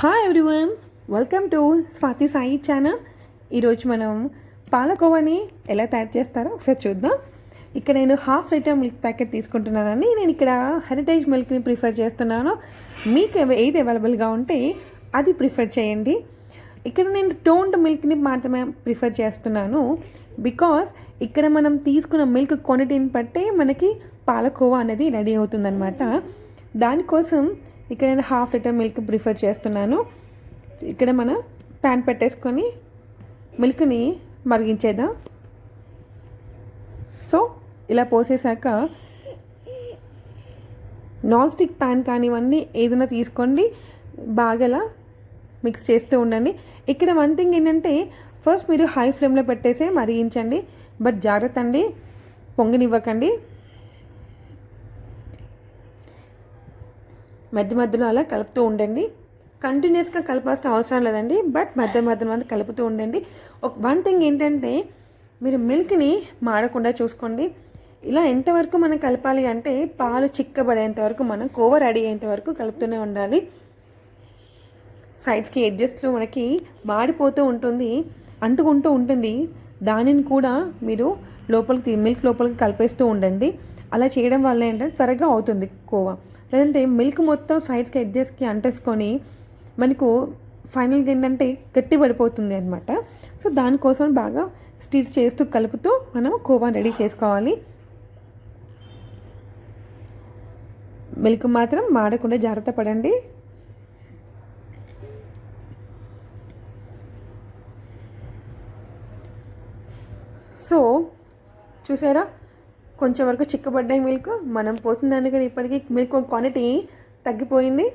Hi everyone, welcome to Swathi Sai channel. ఈరోజు మనం పాలకోవాని ఎలా తయారు చేస్తారో ఒకసారి చూద్దాం. ఇక్కడ నేను 1/2 లీటర్ మిల్క్ ప్యాకెట్ తీసుకుంటున్నానని నేను ఇక్కడ హెరిటేజ్ మిల్క్ని ప్రిఫర్ చేస్తున్నాను. మీకు ఏది అవైలబుల్గా ఉంటే అది ప్రిఫర్ చేయండి. ఇక్కడ నేను టోన్డ్ మిల్క్ని మాత్రమే ప్రిఫర్ చేస్తున్నాను. బికాస్ ఇక్కడ మనం తీసుకున్న మిల్క్ క్వాంటిటీని బట్టే మనకి పాలకోవా అనేది రెడీ అవుతుందన్నమాట. దానికోసం ఇక్కడ నేను 1/2 లీటర్ మిల్క్ ప్రిఫర్ చేస్తున్నాను. ఇక్కడ మనం ప్యాన్ పెట్టేసుకొని మిల్క్ని మరిగించేద్దాం. సో ఇలా పోసేసాక నాన్ స్టిక్ ప్యాన్ కానివ్వండి ఏదైనా తీసుకోండి, బాగా ఇలా మిక్స్ చేస్తూ ఉండండి. ఇక్కడ వన్ థింగ్ ఏంటంటే ఫస్ట్ మీరు హై ఫ్లేమ్లో పెట్టేసే మరిగించండి. బట్ జాగ్రత్త అండి, పొంగనివ్వకండి. మధ్య మధ్యలో అలా కలుపుతూ ఉండండి. కంటిన్యూస్గా కలపాల్సిన అవసరం లేదండి, బట్ మధ్య మధ్యలో కలుపుతూ ఉండండి. వన్ థింగ్ ఏంటంటే మీరు మిల్క్ని మాడకుండా చూసుకోండి. ఇలా ఎంతవరకు మనం కలపాలి అంటే పాలు చిక్కబడేంత వరకు మనం కోవా రెడీ అయ్యేంత వరకు కలుపుతూనే ఉండాలి. సైడ్స్కి ఎడ్జస్ట్లో మనకి మాడిపోతూ ఉంటుంది, అంటుకుంటూ ఉంటుంది. దానిని కూడా మీరు మిల్క్ లోపలికి కలిపేస్తూ ఉండండి. అలా చేయడం వల్ల ఏంటంటే త్వరగా అవుతుంది కోవా. లేదంటే మిల్క్ మొత్తం సైడ్స్కి ఎడ్జెస్కి అంటేసుకొని మనకు ఫైనల్గా ఏంటంటే గట్టి పడిపోతుంది అనమాట. సో దానికోసం బాగా స్టిర్ చేస్తూ కలుపుతూ మనం కోవా రెడీ చేసుకోవాలి. మిల్క్ మాత్రం మాడకుండా జాగ్రత్త పడండి. సో చూసారా, కొంచెం వరకు చిక్కబడ్డాయి మిల్క్. మనం పోసిన దానికని ఇప్పటికీ మిల్క్ క్వాంటిటీ తగ్గిపోయింది.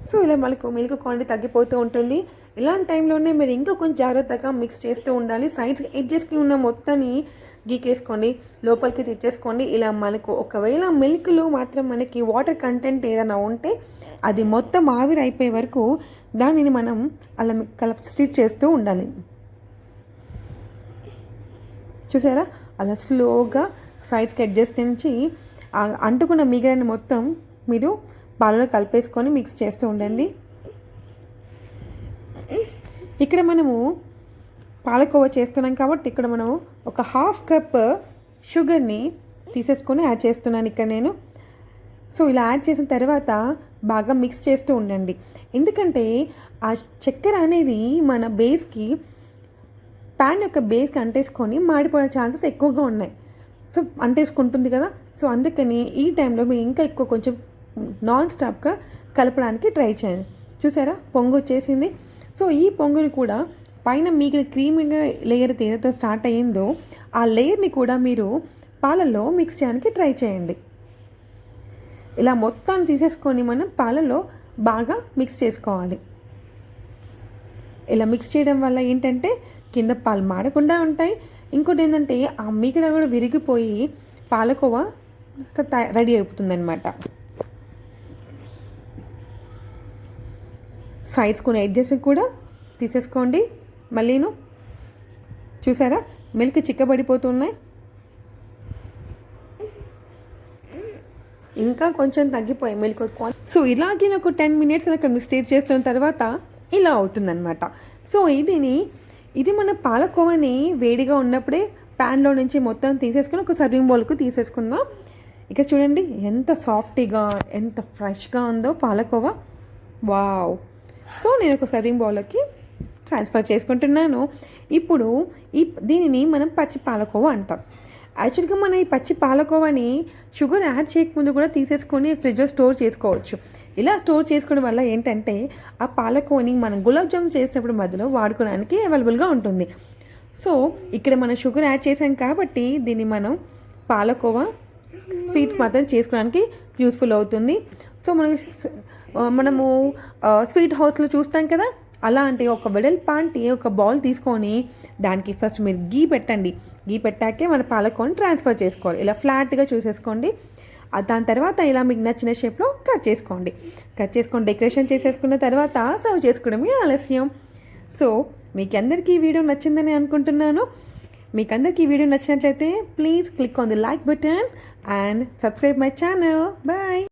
సో ఇలా మిల్క్ క్వాంటిటీ తగ్గిపోతూ ఉంటుంది. ఇలాంటి టైంలోనే మీరు ఇంకా కొంచెం జాగ్రత్తగా మిక్స్ చేస్తూ ఉండాలి. సైడ్స్ ఎడ్జెస్కి ఉన్న మొత్తాన్ని గీకేసుకోండి, లోపలికి తెచ్చేసుకోండి. ఇలా మనకు ఒకవేళ మిల్క్లో మాత్రం మనకి వాటర్ కంటెంట్ ఏదైనా ఉంటే అది మొత్తం ఆవిరి అయిపోయే వరకు దానిని మనం అలా స్టిర్ చేస్తూ ఉండాలి. చూసారా, అలా స్లోగా సైడ్స్కి అడ్జస్ట్ నుంచి అంటుకున్న మిగిలిన మొత్తం మీరు పాలలో కలిపేసుకొని మిక్స్ చేస్తూ ఉండండి. ఇక్కడ మనము పాలకోవా చేస్తున్నాం కాబట్టి ఇక్కడ మనం ఒక 1/2 కప్ షుగర్ని తీసేసుకొని యాడ్ చేస్తున్నాను ఇక్కడ నేను. సో ఇలా యాడ్ చేసిన తర్వాత బాగా మిక్స్ చేస్తూ ఉండండి. ఎందుకంటే ఆ చక్కెర అనేది మన బేస్కి ప్యాన్ యొక్క బేస్కి అంటేసుకొని మాడిపోయే ఛాన్సెస్ ఎక్కువగా ఉన్నాయి. సో అంటేసుకుంటుంది కదా. సో అందుకని ఈ టైంలో మీరు ఇంకా ఎక్కువ కొంచెం నాన్ స్టాప్గా కలపడానికి ట్రై చేయండి. చూసారా, పొంగు వచ్చేసింది. సో ఈ పొంగుని కూడా పైన మీకు క్రీమీగా లేయర్ ఏదైతే స్టార్ట్ అయ్యిందో ఆ లేయర్ని కూడా మీరు పాలల్లో మిక్స్ చేయడానికి ట్రై చేయండి. ఇలా మొత్తాన్ని తీసేసుకొని మనం పాలలో బాగా మిక్స్ చేసుకోవాలి. ఇలా మిక్స్ చేయడం వల్ల ఏంటంటే కింద పాలు మాడకుండా ఉంటాయి. ఇంకోటి ఏంటంటే ఆ మీగడ కూడా విరిగిపోయి పాలకోవా రెడీ అయిపోతుంది అనమాట. సైడ్స్ కొన్ని ఎడ్జెస్ కూడా తీసేసుకోండి. మళ్ళీను చూసారా, మిల్క్ చిక్కబడిపోతున్నాయి. ఇంకా కొంచెం తగ్గిపోయి మిల్క్. సో ఇలాగే ఒక 10 మినిట్స్ అలా స్టిర్ చేస్తున్న తర్వాత ఇలా అవుతుందన్నమాట. సో ఇది మన పాలకోవాని వేడిగా ఉన్నప్పుడే ప్యాన్లో నుంచి మొత్తం తీసేసుకొని ఒక సర్వింగ్ బౌల్కు తీసేసుకుందాం. ఇక చూడండి ఎంత సాఫ్టీగా ఎంత ఫ్రెష్గా ఉందో పాలకోవా. వావ్! సో నేను ఒక సర్వింగ్ బౌల్కి ట్రాన్స్ఫర్ చేసుకుంటున్నాను. ఇప్పుడు దీనిని మనం పచ్చి పాలకోవా అంటాం. యాక్చువల్గా మనం ఈ పచ్చి పాలకోవాని షుగర్ యాడ్ చేయకముందు కూడా తీసేసుకొని ఫ్రిడ్జ్లో స్టోర్ చేసుకోవచ్చు. ఇలా స్టోర్ చేసుకోవడం వల్ల ఏంటంటే ఆ పాలకోవాని మనం గులాబ్ జామున్ చేసినప్పుడు మధ్యలో వాడుకోవడానికి అవైలబుల్గా ఉంటుంది. సో ఇక్కడ మనం షుగర్ యాడ్ చేసాం కాబట్టి దీన్ని మనం పాలకోవా స్వీట్ మాత్రం చేసుకోవడానికి యూస్ఫుల్ అవుతుంది. సో మనము స్వీట్ హౌస్లో చూస్తాం కదా, అలాంటి ఒక వెడల్పాంటి ఒక బౌల్ తీసుకొని దానికి ఫస్ట్ మీరు గీ పెట్టండి. గీ పెట్టాకే మన పాలకోవాని ట్రాన్స్ఫర్ చేసుకోవాలి. ఇలా ఫ్లాట్గా చూసేసుకోండి. దాని తర్వాత ఇలా మీకు నచ్చిన షేప్లో కట్ చేసుకొని డెకరేషన్ చేసేసుకున్న తర్వాత సర్వ్ చేసుకోవడమే ఆలస్యం. సో మీకు అందరికీ ఈ వీడియో నచ్చిందని అనుకుంటున్నాను. మీకు అందరికీ ఈ వీడియో నచ్చినట్లయితే please click on the like button and subscribe my channel. Bye.